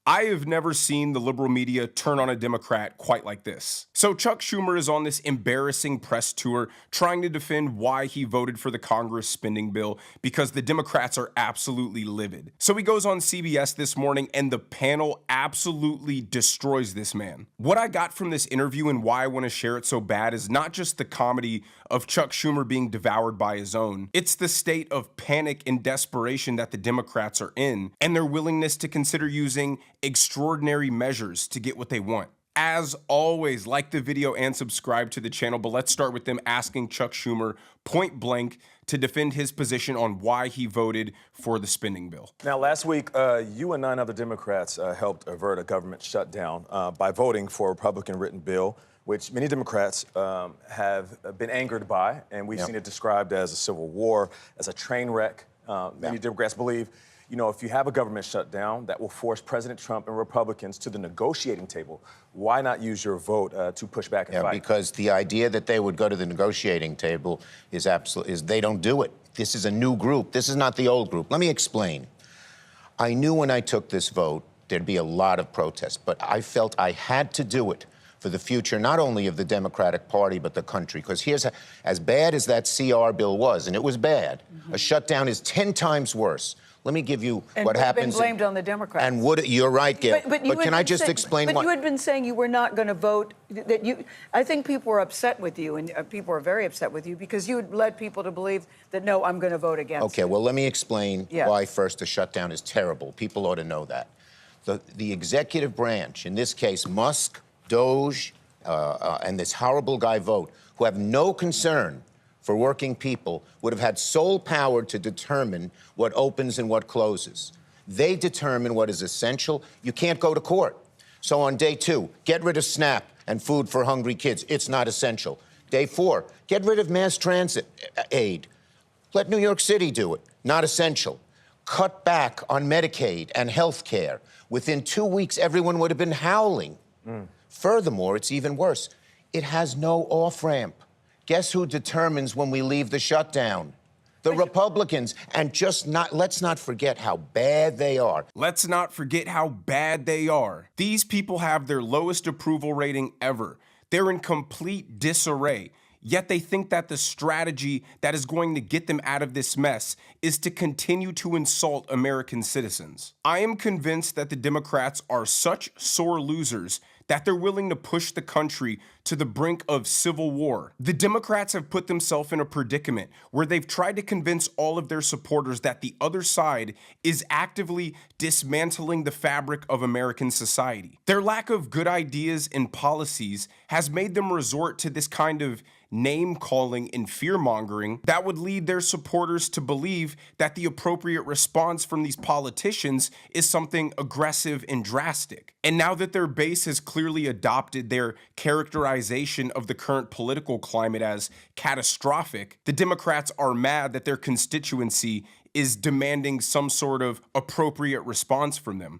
I have never seen the liberal media turn on a Democrat quite like this. So Chuck Schumer is on this embarrassing press tour trying to defend why he voted for the Congress spending bill because the Democrats are absolutely livid. So he goes on CBS this morning and the panel absolutely destroys this man. What I got from this interview and why I want to share it so bad is not just the comedy of Chuck Schumer being devoured by his own, it's the state of panic and desperation that the Democrats are in and their willingness to consider using extraordinary measures to get what they want. As always, like the video and subscribe to the channel, but let's start with them asking Chuck Schumer point blank to defend his position on why he voted for the spending bill. Now, last week, you and 9 other Democrats helped avert a government shutdown by voting for a Republican-written bill, which many Democrats have been angered by, and we've seen it described as a civil war, as a train wreck. Many Democrats believe, you know, if you have a government shutdown, that will force President Trump and Republicans to the negotiating table. Why not use your vote to push back and fight? Because the idea that they would go to the negotiating table is they don't do it. This is a new group. This is not the old group. Let me explain. I knew when I took this vote, there'd be a lot of protests, but I felt I had to do it for the future, not only of the Democratic Party, but the country. Because here's as bad as that CR bill was, and it was bad, a shutdown is 10 times worse. Let me give you what happens. And been blamed on the Democrats. And you're right, Gail. But can I just explain what? But you had been saying you were not going to vote. I think people were upset with you, and people are very upset with you because you had led people to believe that, no, I'm going to vote against. Okay, well, let me explain why first a shutdown is terrible. People ought to know that. The executive branch, in this case, Musk, Doge, and this horrible guy Vogt, who have no concern for working people, would have had sole power to determine what opens and what closes. They determine what is essential. You can't go to court. So on day 2, get rid of SNAP and food for hungry kids. It's not essential. Day 4, get rid of mass transit aid. Let New York City do it. Not essential. Cut back on Medicaid and health care. Within 2 weeks, everyone would have been howling. Furthermore, it's even worse. It has no off-ramp. Guess who determines when we leave the shutdown? The Republicans. And let's not forget how bad they are. Let's not forget how bad they are. These people have their lowest approval rating ever. They're in complete disarray. Yet they think that the strategy that is going to get them out of this mess is to continue to insult American citizens. I am convinced that the Democrats are such sore losers that they're willing to push the country to the brink of civil war. The Democrats have put themselves in a predicament where they've tried to convince all of their supporters that the other side is actively dismantling the fabric of American society. Their lack of good ideas and policies has made them resort to this kind of name-calling and fear-mongering that would lead their supporters to believe that the appropriate response from these politicians is something aggressive and drastic. And now that their base has clearly adopted their characterization of the current political climate as catastrophic, the Democrats are mad that their constituency is demanding some sort of appropriate response from them.